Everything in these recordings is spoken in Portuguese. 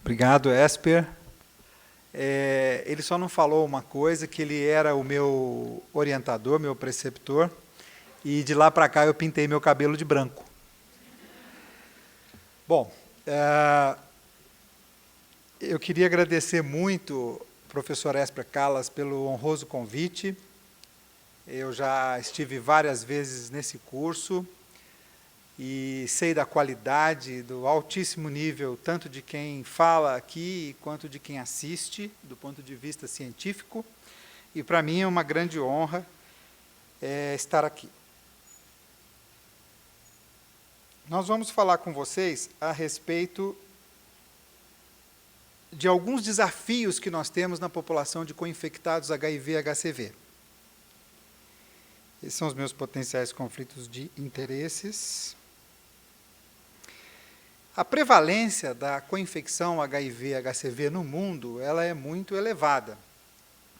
Obrigado, Esper. Ele só não falou uma coisa, que ele era o meu orientador, meu preceptor, e de lá para cá eu pintei meu cabelo de branco. Bom, eu queria agradecer muito ao professor Esper Callas pelo honroso convite. Eu já estive várias vezes nesse curso e sei da qualidade, do altíssimo nível, tanto de quem fala aqui, quanto de quem assiste, do ponto de vista científico. E, para mim, é uma grande honra estar aqui. Nós vamos falar com vocês a respeito de alguns desafios que nós temos na população de co-infectados HIV e HCV. Esses são os meus potenciais conflitos de interesses. A prevalência da co-infecção HIV e HCV no mundo ela é muito elevada.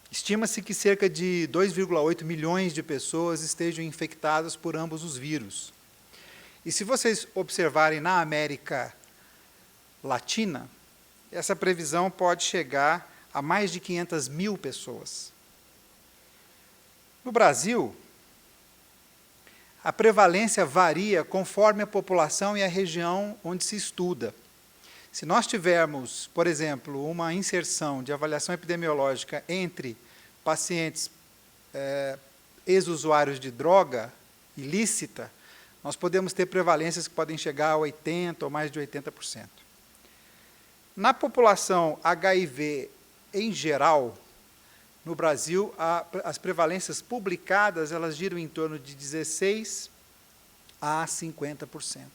Estima-se que cerca de 2,8 milhões de pessoas estejam infectadas por ambos os vírus. E se vocês observarem na América Latina, essa previsão pode chegar a mais de 500 mil pessoas. No Brasil, a prevalência varia conforme a população e a região onde se estuda. Se nós tivermos, por exemplo, uma inserção de avaliação epidemiológica entre pacientes ex-usuários de droga ilícita, nós podemos ter prevalências que podem chegar a 80% ou mais de 80%. Na população HIV em geral, no Brasil, as prevalências publicadas elas giram em torno de 16% a 50%.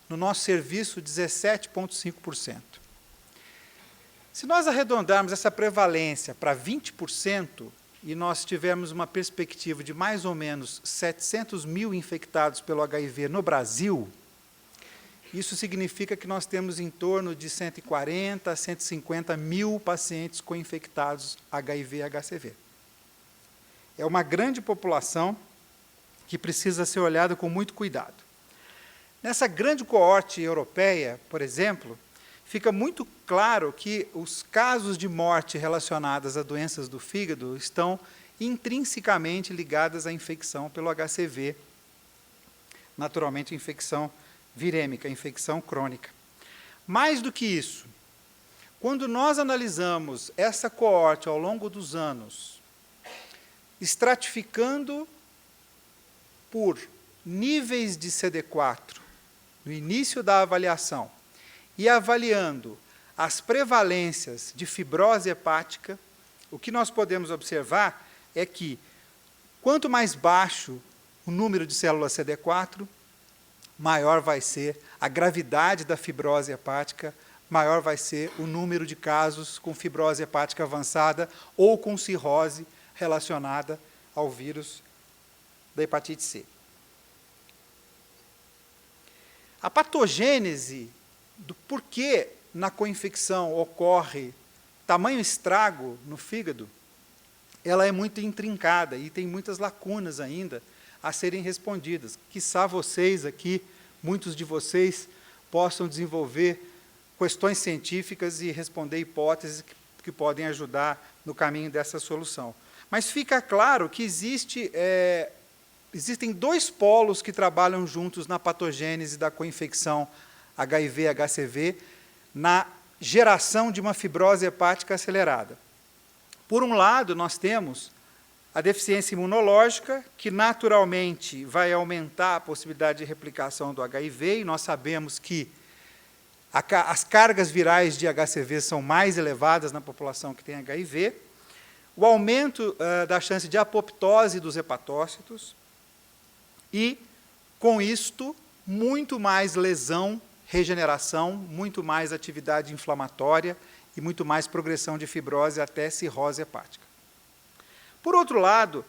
No nosso serviço, 17,5%. Se nós arredondarmos essa prevalência para 20%, e nós tivermos uma perspectiva de mais ou menos 700 mil infectados pelo HIV no Brasil, isso significa que nós temos em torno de 140 a 150 mil pacientes co-infectados HIV e HCV. É uma grande população que precisa ser olhada com muito cuidado. Nessa grande coorte europeia, por exemplo, fica muito claro que os casos de morte relacionados a doenças do fígado estão intrinsecamente ligadas à infecção pelo HCV, naturalmente infecção virêmica, infecção crônica. Mais do que isso, quando nós analisamos essa coorte ao longo dos anos, estratificando por níveis de CD4 no início da avaliação e avaliando as prevalências de fibrose hepática, o que nós podemos observar é que quanto mais baixo o número de células CD4, maior vai ser a gravidade da fibrose hepática, maior vai ser o número de casos com fibrose hepática avançada ou com cirrose relacionada ao vírus da hepatite C. A patogênese do porquê na co-infecção ocorre tamanho estrago no fígado, ela é muito intrincada e tem muitas lacunas ainda a serem respondidas. Quiçá vocês aqui, muitos de vocês, possam desenvolver questões científicas e responder hipóteses que podem ajudar no caminho dessa solução. Mas fica claro que existem dois polos que trabalham juntos na patogênese da co-infecção HIV-HCV, na geração de uma fibrose hepática acelerada. Por um lado, nós temos a deficiência imunológica, que naturalmente vai aumentar a possibilidade de replicação do HIV, e nós sabemos que as cargas virais de HCV são mais elevadas na população que tem HIV, o aumento da chance de apoptose dos hepatócitos, e, com isto, muito mais lesão, regeneração, muito mais atividade inflamatória e muito mais progressão de fibrose até cirrose hepática. Por outro lado,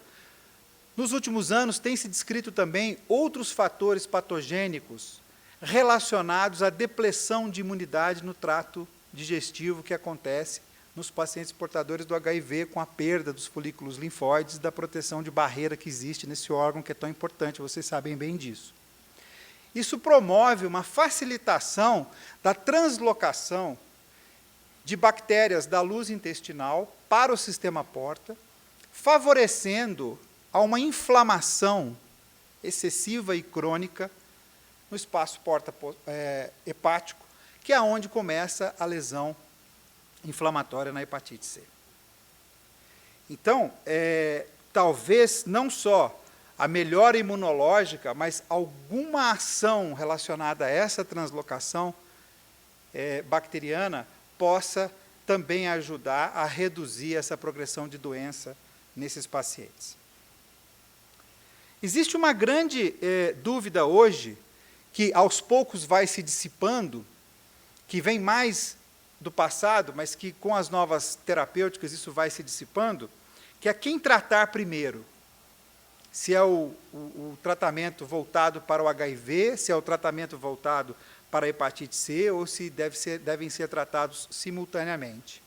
nos últimos anos tem se descrito também outros fatores patogênicos relacionados à depressão de imunidade no trato digestivo que acontece nos pacientes portadores do HIV com a perda dos folículos linfóides, da proteção de barreira que existe nesse órgão que é tão importante, vocês sabem bem disso. Isso promove uma facilitação da translocação de bactérias da luz intestinal para o sistema porta, favorecendo a uma inflamação excessiva e crônica no espaço porta hepático, que é onde começa a lesão inflamatória na hepatite C. Então, talvez não só a melhora imunológica, mas alguma ação relacionada a essa translocação bacteriana possa também ajudar a reduzir essa progressão de doença nesses pacientes. Existe uma grande dúvida hoje, que aos poucos vai se dissipando, que vem mais do passado, mas que com as novas terapêuticas isso vai se dissipando, que é quem tratar primeiro. Se é o tratamento voltado para o HIV, se é o tratamento voltado para a hepatite C, ou se devem ser tratados simultaneamente.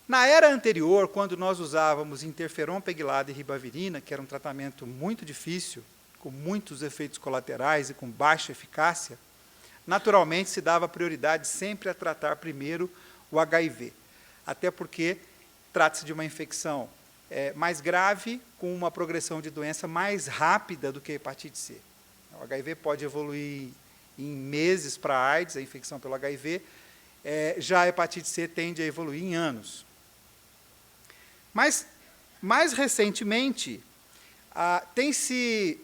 Na era anterior, quando nós usávamos interferon pegilado e ribavirina, que era um tratamento muito difícil, com muitos efeitos colaterais e com baixa eficácia, naturalmente se dava prioridade sempre a tratar primeiro o HIV, até porque trata-se de uma infecção mais grave, com uma progressão de doença mais rápida do que a hepatite C. O HIV pode evoluir em meses para a AIDS, a infecção pelo HIV, já a hepatite C tende a evoluir em anos. Mas, mais recentemente, tem-se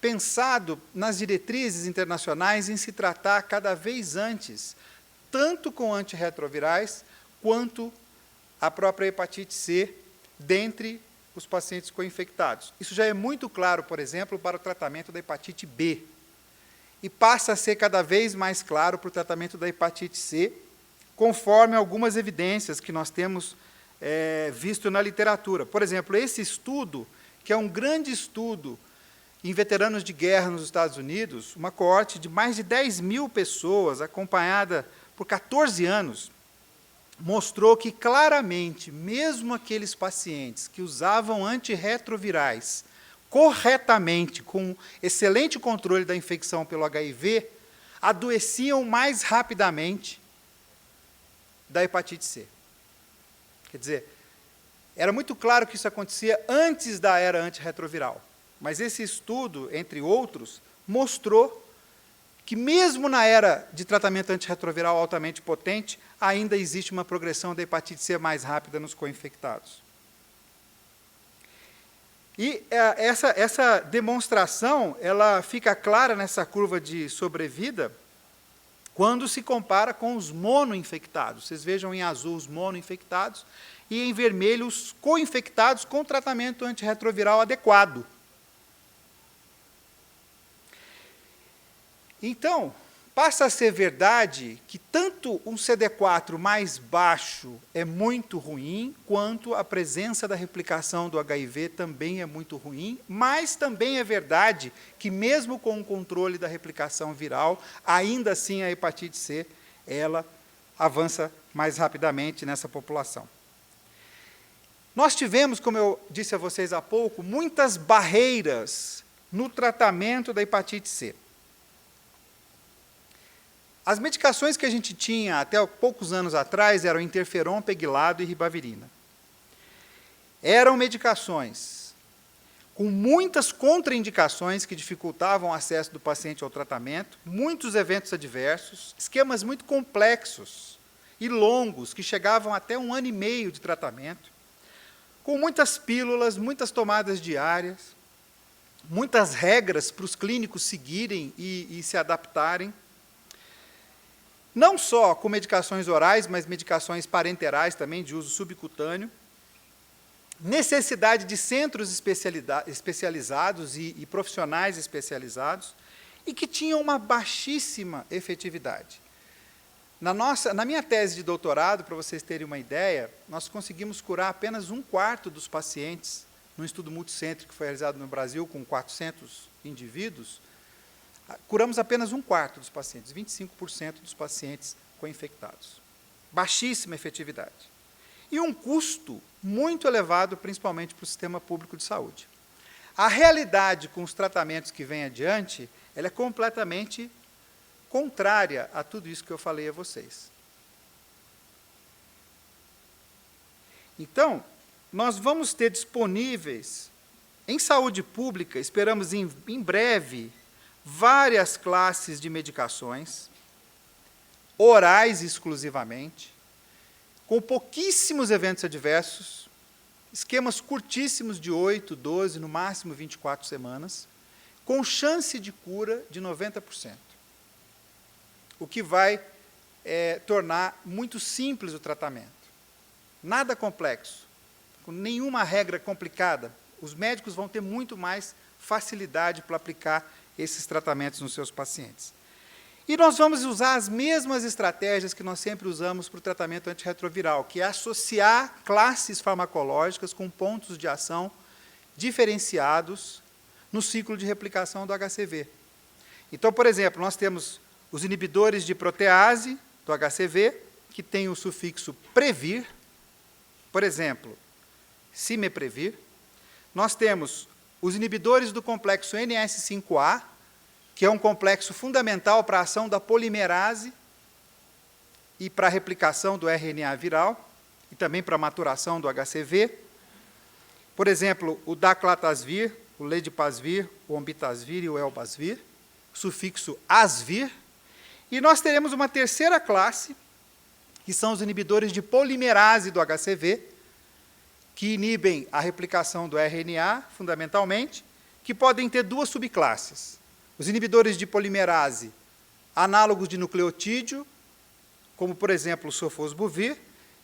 pensado nas diretrizes internacionais em se tratar cada vez antes, tanto com antirretrovirais, quanto a própria hepatite C, dentre os pacientes co-infectados. Isso já é muito claro, por exemplo, para o tratamento da hepatite B. E passa a ser cada vez mais claro para o tratamento da hepatite C, conforme algumas evidências que nós temos visto na literatura. Por exemplo, esse estudo, que é um grande estudo em veteranos de guerra nos Estados Unidos, uma coorte de mais de 10 mil pessoas, acompanhada por 14 anos, mostrou que, claramente, mesmo aqueles pacientes que usavam antirretrovirais corretamente, com excelente controle da infecção pelo HIV, adoeciam mais rapidamente da hepatite C. Quer dizer, era muito claro que isso acontecia antes da era antirretroviral, mas esse estudo, entre outros, mostrou que mesmo na era de tratamento antirretroviral altamente potente, ainda existe uma progressão da hepatite C mais rápida nos co-infectados. E essa demonstração, ela fica clara nessa curva de sobrevida, quando se compara com os monoinfectados. Vocês vejam em azul os monoinfectados e em vermelho os co-infectados com tratamento antirretroviral adequado. Então, passa a ser verdade que tanto um CD4 mais baixo é muito ruim, quanto a presença da replicação do HIV também é muito ruim, mas também é verdade que, mesmo com o controle da replicação viral, ainda assim a hepatite C, ela avança mais rapidamente nessa população. Nós tivemos, como eu disse a vocês há pouco, muitas barreiras no tratamento da hepatite C. As medicações que a gente tinha até poucos anos atrás eram interferon, pegilado e ribavirina. Eram medicações com muitas contraindicações que dificultavam o acesso do paciente ao tratamento, muitos eventos adversos, esquemas muito complexos e longos, que chegavam até 1 ano e meio de tratamento, com muitas pílulas, muitas tomadas diárias, muitas regras para os clínicos seguirem e se adaptarem, não só com medicações orais, mas medicações parenterais também, de uso subcutâneo, necessidade de centros especializados e profissionais especializados, e que tinham uma baixíssima efetividade. Na minha tese de doutorado, para vocês terem uma ideia, nós conseguimos curar apenas 1/4 dos pacientes, num estudo multicêntrico que foi realizado no Brasil com 400 indivíduos, curamos apenas 1/4 dos pacientes, 25% dos pacientes co-infectados. Baixíssima efetividade. E um custo muito elevado, principalmente para o sistema público de saúde. A realidade com os tratamentos que vêm adiante, ela é completamente contrária a tudo isso que eu falei a vocês. Então, nós vamos ter disponíveis, em saúde pública, esperamos em breve, várias classes de medicações, orais exclusivamente, com pouquíssimos eventos adversos, esquemas curtíssimos de 8, 12, no máximo 24 semanas, com chance de cura de 90%. O que vai tornar muito simples o tratamento. Nada complexo, com nenhuma regra complicada. Os médicos vão ter muito mais facilidade para aplicar esses tratamentos nos seus pacientes. E nós vamos usar as mesmas estratégias que nós sempre usamos para o tratamento antirretroviral, que é associar classes farmacológicas com pontos de ação diferenciados no ciclo de replicação do HCV. Então, por exemplo, nós temos os inibidores de protease do HCV, que tem o sufixo previr, por exemplo, cimeprevir. Nós temos os inibidores do complexo NS5A, que é um complexo fundamental para a ação da polimerase e para a replicação do RNA viral, e também para a maturação do HCV. Por exemplo, o daclatasvir, o ledipasvir, o ombitasvir e o elbasvir, sufixo asvir. E nós teremos uma terceira classe, que são os inibidores de polimerase do HCV, que inibem a replicação do RNA, fundamentalmente, que podem ter duas subclasses. Os inibidores de polimerase análogos de nucleotídeo, como, por exemplo, o sofosbuvir,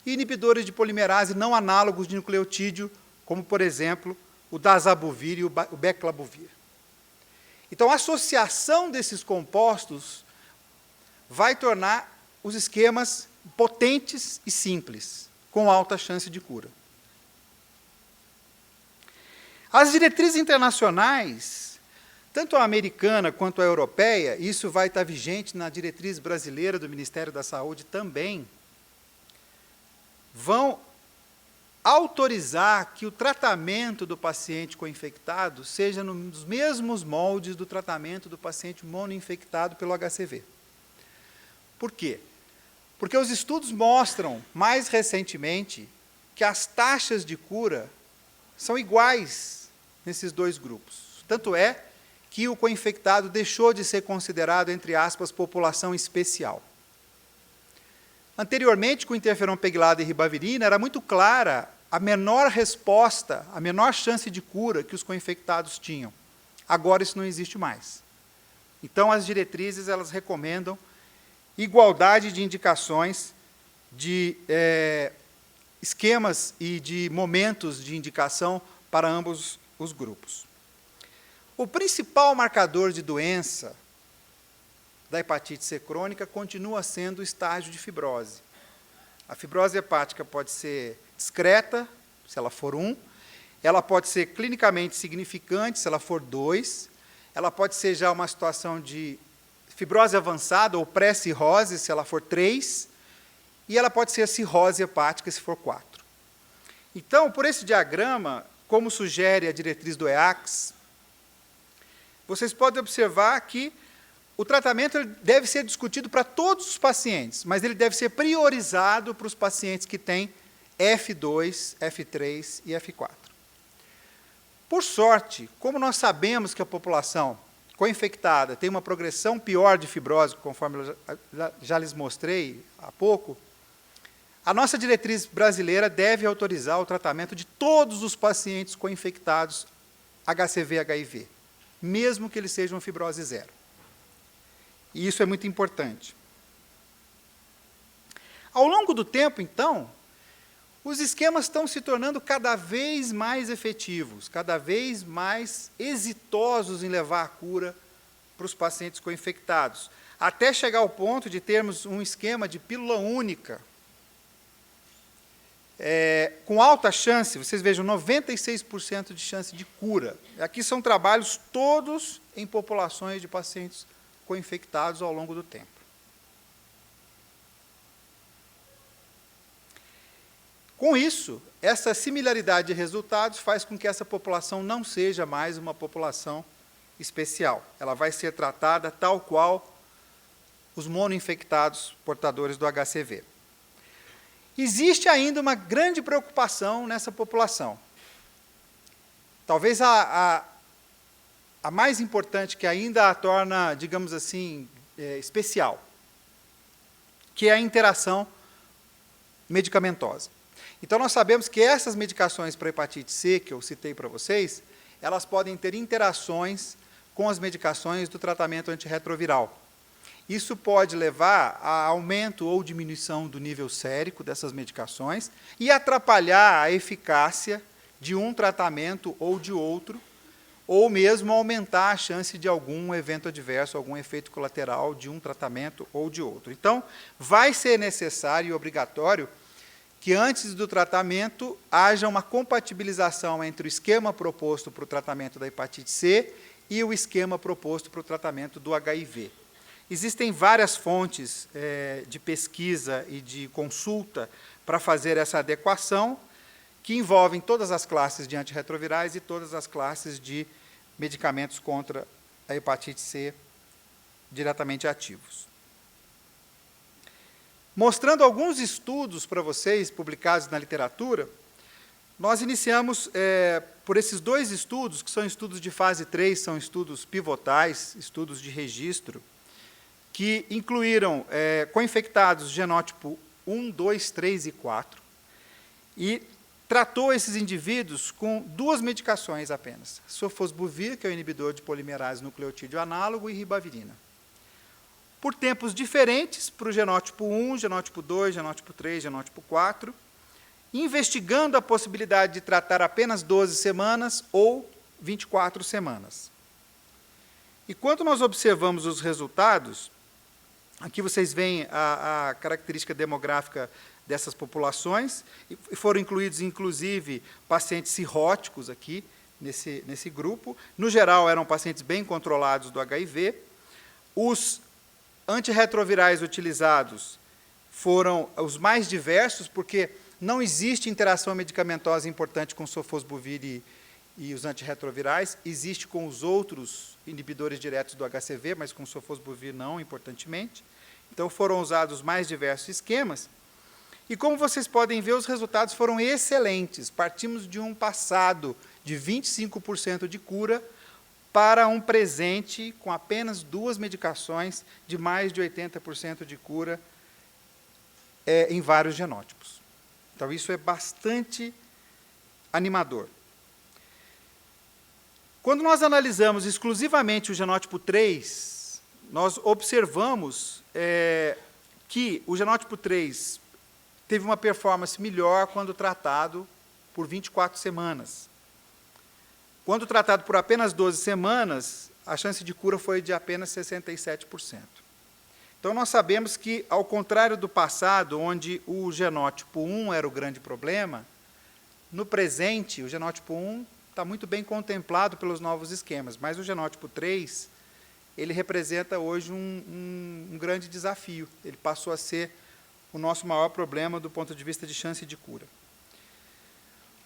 e inibidores de polimerase não análogos de nucleotídeo, como, por exemplo, o dazabuvir e o beclabuvir. Então, a associação desses compostos vai tornar os esquemas potentes e simples, com alta chance de cura. As diretrizes internacionais, tanto a americana quanto a europeia, isso vai estar vigente na diretriz brasileira do Ministério da Saúde também, vão autorizar que o tratamento do paciente co-infectado seja nos mesmos moldes do tratamento do paciente monoinfectado pelo HCV. Por quê? Porque os estudos mostram, mais recentemente, que as taxas de cura são iguais nesses dois grupos. Tanto é que o co-infectado deixou de ser considerado, entre aspas, população especial. Anteriormente, com interferon pegilado e ribavirina, era muito clara a menor resposta, a menor chance de cura que os co-infectados tinham. Agora isso não existe mais. Então, as diretrizes elas recomendam igualdade de indicações, de esquemas e de momentos de indicação para ambos os grupos. O principal marcador de doença da hepatite C crônica continua sendo o estágio de fibrose. A fibrose hepática pode ser discreta, se ela for 1, ela pode ser clinicamente significante, se ela for 2, ela pode ser já uma situação de fibrose avançada ou pré-cirrose, se ela for 3, e ela pode ser a cirrose hepática, se for 4. Então, por esse diagrama, como sugere a diretriz do EACTS, vocês podem observar que o tratamento deve ser discutido para todos os pacientes, mas ele deve ser priorizado para os pacientes que têm F2, F3 e F4. Por sorte, como nós sabemos que a população co-infectada tem uma progressão pior de fibrose, conforme eu já lhes mostrei há pouco, a nossa diretriz brasileira deve autorizar o tratamento de todos os pacientes co-infectados HCV-HIV, mesmo que eles sejam fibrose zero. E isso é muito importante. Ao longo do tempo, então, os esquemas estão se tornando cada vez mais efetivos, cada vez mais exitosos em levar a cura para os pacientes co-infectados, até chegar ao ponto de termos um esquema de pílula única, com alta chance, vocês vejam, 96% de chance de cura. Aqui são trabalhos todos em populações de pacientes co-infectados ao longo do tempo. Com isso, essa similaridade de resultados faz com que essa população não seja mais uma população especial. Ela vai ser tratada tal qual os monoinfectados portadores do HCV. Existe ainda uma grande preocupação nessa população. Talvez a mais importante, que ainda a torna, digamos assim, especial, que é a interação medicamentosa. Então, nós sabemos que essas medicações para hepatite C, que eu citei para vocês, elas podem ter interações com as medicações do tratamento antirretroviral. Isso pode levar a aumento ou diminuição do nível sérico dessas medicações e atrapalhar a eficácia de um tratamento ou de outro, ou mesmo aumentar a chance de algum evento adverso, algum efeito colateral de um tratamento ou de outro. Então, vai ser necessário e obrigatório que antes do tratamento haja uma compatibilização entre o esquema proposto para o tratamento da hepatite C e o esquema proposto para o tratamento do HIV. Existem várias fontes de pesquisa e de consulta para fazer essa adequação, que envolvem todas as classes de antirretrovirais e todas as classes de medicamentos contra a hepatite C diretamente ativos. Mostrando alguns estudos para vocês, publicados na literatura, nós iniciamos por esses 2 estudos, que são estudos de fase 3, são estudos pivotais, estudos de registro, que incluíram co-infectados genótipo 1, 2, 3 e 4, e tratou esses indivíduos com 2 medicações apenas, sofosbuvir, que é o inibidor de polimerase nucleotídeo análogo, e ribavirina. Por tempos diferentes, para o genótipo 1, genótipo 2, genótipo 3, genótipo 4, investigando a possibilidade de tratar apenas 12 semanas ou 24 semanas. E quando nós observamos os resultados, aqui vocês veem a característica demográfica dessas populações, e foram incluídos, inclusive, pacientes cirróticos aqui, nesse grupo. No geral, eram pacientes bem controlados do HIV. Os antirretrovirais utilizados foram os mais diversos, porque não existe interação medicamentosa importante com sofosbuvir e os antirretrovirais, existe com os outros inibidores diretos do HCV, mas com sofosbuvir não, importantemente. Então, foram usados os mais diversos esquemas. E, como vocês podem ver, os resultados foram excelentes. Partimos de um passado de 25% de cura para um presente com apenas 2 medicações de mais de 80% de cura em vários genótipos. Então, isso é bastante animador. Quando nós analisamos exclusivamente o genótipo 3, nós observamos que o genótipo 3 teve uma performance melhor quando tratado por 24 semanas. Quando tratado por apenas 12 semanas, a chance de cura foi de apenas 67%. Então, nós sabemos que, ao contrário do passado, onde o genótipo 1 era o grande problema, no presente, o genótipo 1 está muito bem contemplado pelos novos esquemas, mas o genótipo 3, ele representa hoje um grande desafio. Ele passou a ser o nosso maior problema do ponto de vista de chance de cura.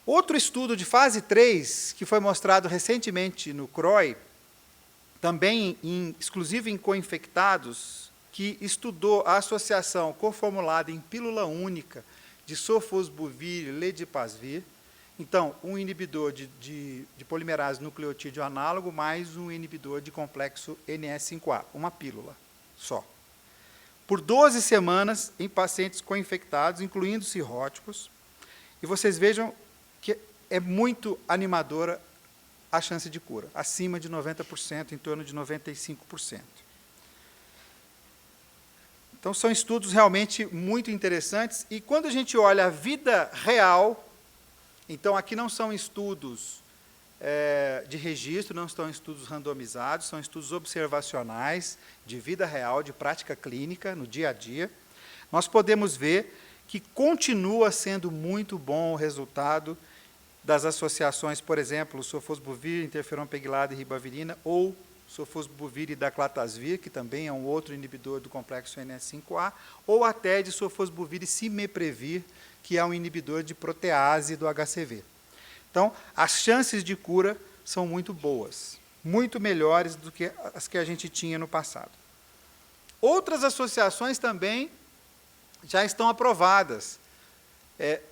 Outro estudo de fase 3, que foi mostrado recentemente no CROI, também exclusivo em co-infectados, que estudou a associação coformulada em pílula única de sofosbuvir e ledipasvir. Então, um inibidor de polimerase nucleotídeo análogo mais um inibidor de complexo NS5A, uma pílula só. Por 12 semanas em pacientes co-infectados, incluindo cirróticos, e vocês vejam que é muito animadora a chance de cura, acima de 90%, em torno de 95%. Então, são estudos realmente muito interessantes, e quando a gente olha a vida real, então, aqui não são estudos de registro, não são estudos randomizados, são estudos observacionais, de vida real, de prática clínica, no dia a dia. Nós podemos ver que continua sendo muito bom o resultado das associações, por exemplo, sofosbuvir, interferon pegilado e ribavirina, ou sofosbuvir e daclatasvir, que também é um outro inibidor do complexo NS5A, ou até de sofosbuvir e simeprevir, que é um inibidor de protease do HCV. Então, as chances de cura são muito boas, muito melhores do que as que a gente tinha no passado. Outras associações também já estão aprovadas.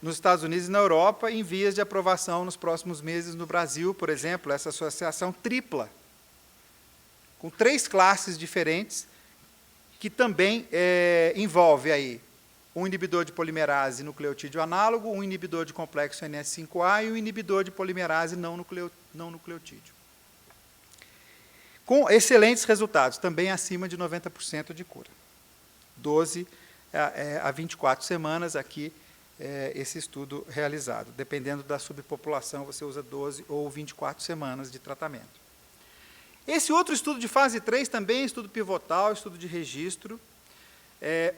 nos Estados Unidos e na Europa, em vias de aprovação nos próximos meses no Brasil, por exemplo, essa associação tripla, com 3 classes diferentes, que também envolve aí um inibidor de polimerase nucleotídeo análogo, um inibidor de complexo NS5A e um inibidor de polimerase não nucleotídeo. Com excelentes resultados, também acima de 90% de cura. 12 a 24 semanas aqui, esse estudo realizado. Dependendo da subpopulação, você usa 12 ou 24 semanas de tratamento. Esse outro estudo de fase 3 também, estudo pivotal, estudo de registro,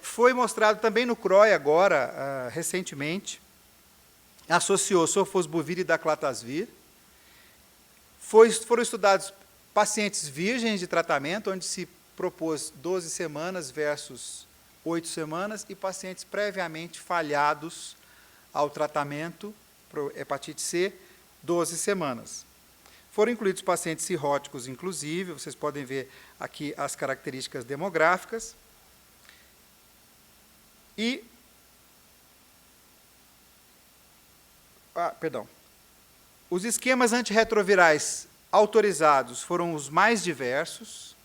foi mostrado também no CROI agora, recentemente, associou sofosbuvir e daclatasvir, foram estudados pacientes virgens de tratamento, onde se propôs 12 semanas versus 8 semanas, e pacientes previamente falhados ao tratamento para hepatite C, 12 semanas. Foram incluídos pacientes cirróticos, inclusive, vocês podem ver aqui as características demográficas. E, os esquemas antirretrovirais autorizados foram os mais diversos,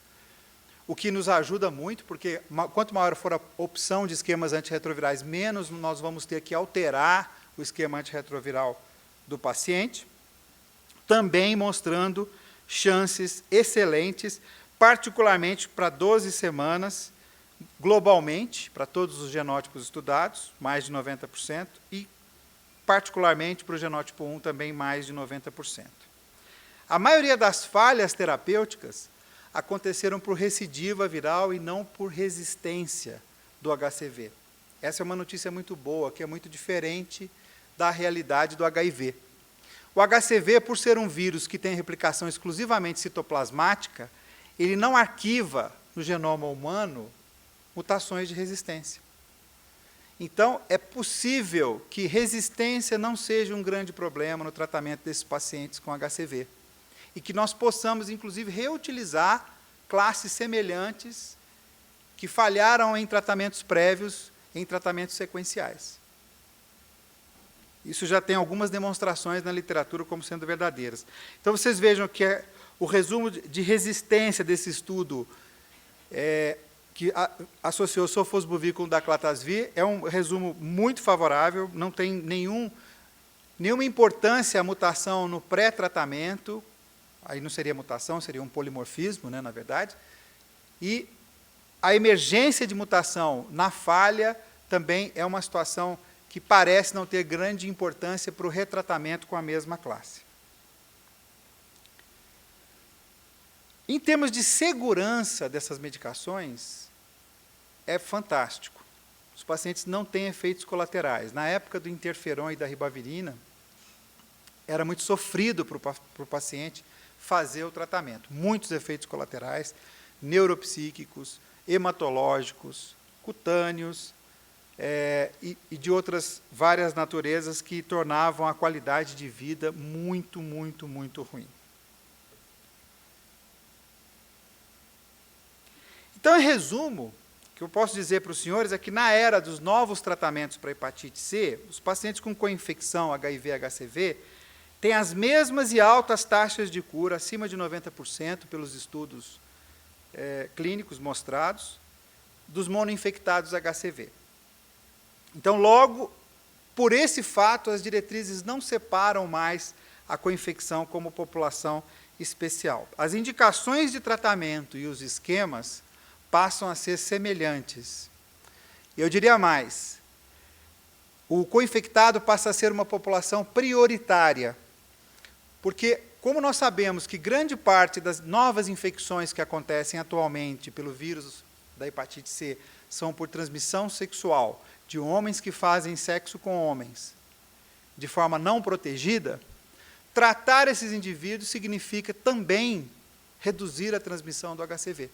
o que nos ajuda muito, porque quanto maior for a opção de esquemas antirretrovirais, menos nós vamos ter que alterar o esquema antirretroviral do paciente, também mostrando chances excelentes, particularmente para 12 semanas, globalmente, para todos os genótipos estudados, mais de 90%, e particularmente para o genótipo 1, também mais de 90%. A maioria das falhas terapêuticas aconteceram por recidiva viral e não por resistência do HCV. Essa é uma notícia muito boa, que é muito diferente da realidade do HIV. O HCV, por ser um vírus que tem replicação exclusivamente citoplasmática, ele não arquiva no genoma humano mutações de resistência. Então, é possível que resistência não seja um grande problema no tratamento desses pacientes com HCV. E que nós possamos, inclusive, reutilizar classes semelhantes que falharam em tratamentos prévios, em tratamentos sequenciais. Isso já tem algumas demonstrações na literatura como sendo verdadeiras. Então, vocês vejam que o resumo de resistência desse estudo que associou sofosbuvir com daclatasvir é um resumo muito favorável, não tem nenhuma importância a mutação no pré-tratamento, aí não seria mutação, seria um polimorfismo, né, na verdade, e a emergência de mutação na falha também é uma situação que parece não ter grande importância para o retratamento com a mesma classe. Em termos de segurança dessas medicações, é fantástico. Os pacientes não têm efeitos colaterais. Na época do interferon e da ribavirina, era muito sofrido para o paciente fazer o tratamento. Muitos efeitos colaterais, neuropsíquicos, hematológicos, cutâneos, e de outras várias naturezas que tornavam a qualidade de vida muito, muito, muito ruim. Então, em resumo, o que eu posso dizer para os senhores é que, na era dos novos tratamentos para hepatite C, os pacientes com coinfecção HIV-HCV têm as mesmas e altas taxas de cura, acima de 90%, pelos estudos clínicos mostrados, dos monoinfectados HCV. Então, logo, por esse fato, as diretrizes não separam mais a coinfecção como população especial. As indicações de tratamento e os esquemas passam a ser semelhantes. Eu diria mais, o coinfectado passa a ser uma população prioritária, porque, como nós sabemos que grande parte das novas infecções que acontecem atualmente pelo vírus da hepatite C são por transmissão sexual, de homens que fazem sexo com homens, de forma não protegida, tratar esses indivíduos significa também reduzir a transmissão do HCV.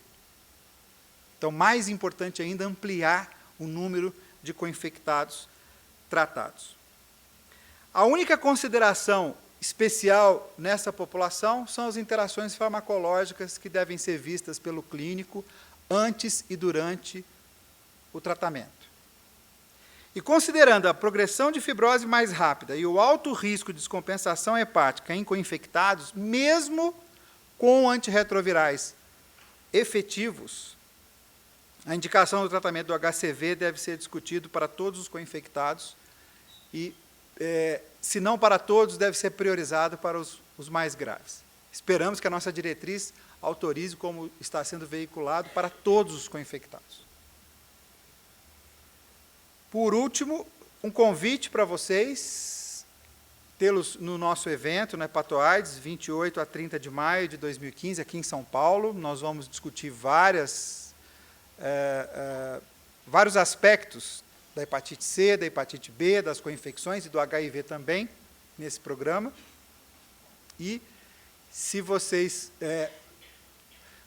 Então, mais importante ainda, ampliar o número de coinfectados tratados. A única consideração especial nessa população são as interações farmacológicas que devem ser vistas pelo clínico antes e durante o tratamento. E considerando a progressão de fibrose mais rápida e o alto risco de descompensação hepática em co-infectados, mesmo com antirretrovirais efetivos, a indicação do tratamento do HCV deve ser discutido para todos os co-infectados e, se não para todos, deve ser priorizado para os mais graves. Esperamos que a nossa diretriz autorize, como está sendo veiculado, para todos os co-infectados. Por último, um convite para vocês, tê-los no nosso evento, no Hepatoaides, 28 a 30 de maio de 2015, aqui em São Paulo. Nós vamos discutir vários aspectos da hepatite C, da hepatite B, das co-infecções e do HIV também, nesse programa. E, se vocês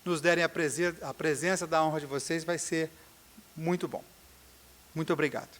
nos derem a presença da honra de vocês, vai ser muito bom. Muito obrigado.